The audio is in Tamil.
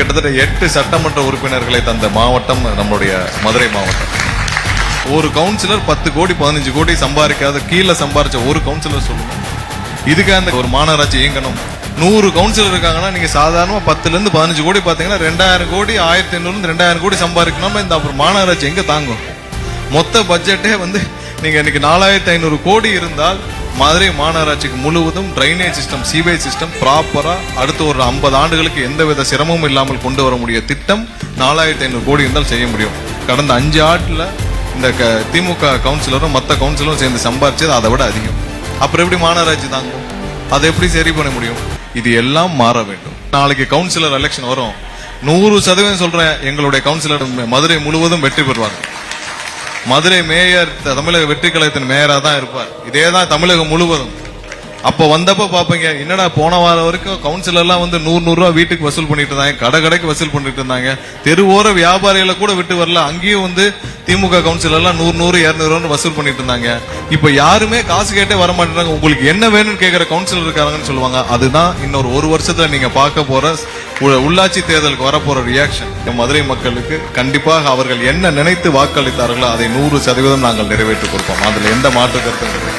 கிட்டத்தட்ட 8 சட்டமன்ற உறுப்பினர்களை தந்த மாவட்டம் நம்முடைய மதுரை மாவட்டம். ஒரு கவுன்சிலர் 10 கோடி 15 கோடி சம்பாதிக்காத கீழே சம்பாதிச்ச ஒரு கவுன்சிலர் சொல்லுங்க. இதுக்கு அந்த ஒரு மாநகராட்சி இயங்கணும். 100 கவுன்சிலர் இருக்காங்கன்னா நீங்க சாதாரணமா 10ல இருந்து 15 கோடி பாத்தீங்கன்னா 2000 கோடி 1500 2000 கோடி சம்பாதிக்கணும். இந்த அப்புறம் மாநகராட்சி எங்க தாங்கும்? மொத்த பட்ஜெட்டே நீங்க இன்னைக்கு 4500 கோடி இருந்தால் மதுரை மாநகராட்சிக்கு முழுவதும் டிரைனேஜ் சிஸ்டம், சீவேஜ் சிஸ்டம் ப்ராப்பரா அடுத்த ஒரு 50 ஆண்டுகளுக்கு எந்தவித சிரமமும் இல்லாமல் கொண்டு வர முடிய திட்டம் 4500 கோடி இருந்தால் செய்ய முடியும். கடந்த 5 ஆண்டுல இந்த திமுக கவுன்சிலரும் மற்ற கவுன்சிலரும் சேர்ந்து சம்பாதிச்சது அதை விட அதிகம். அப்புறம் எப்படி மாநகராட்சி தாங்கும்? அதை எப்படி சரி பண்ண முடியும்? இது எல்லாம் மாற வேண்டும். நாளைக்கு கவுன்சிலர் எலெக்ஷன் வரும். 100% சொல்றேன், எங்களுடைய கவுன்சிலர் மதுரை முழுவதும் வெற்றி பெறுவாங்க. மதுரை மேயர் தமிழக வெற்றி கழகத்தின் மேயரா தான் இருப்பார். இதேதான் தமிழகம் முழுவதும். அப்ப வந்தப்ப பாப்பீங்க, என்னடா போன வாரம் வரைக்கும் கவுன்சிலர் எல்லாம் 100 ரூபாய் வீட்டுக்கு வசூல் பண்ணிட்டு இருந்தாங்க, கடைக்கு வசூல் பண்ணிட்டு இருந்தாங்க, தெருவோர வியாபாரிகளை கூட விட்டு வரல, அங்கேயும் திமுக கவுன்சிலர் எல்லாம் 100 200 வசூல் பண்ணிட்டு இருந்தாங்க. இப்ப யாருமே காசு கேட்டே வர மாட்டேறாங்க. உங்களுக்கு என்ன வேணும்னு கேட்கிற கவுன்சிலர் இருக்காங்கன்னு சொல்லுவாங்க. அதுதான் இன்னொரு 1 வருஷத்துல நீங்க பார்க்க போற உள்ளாட்சி தேர்தலுக்கு வரப்போற ரியாக்ஷன். மதுரை மக்களுக்கு கண்டிப்பாக அவர்கள் என்ன நினைத்து வாக்களித்தார்களோ அதை 100% நாங்கள் நிறைவேற்றி கொடுப்போம். அதுல எந்த மாற்று கருத்தும் இல்லை.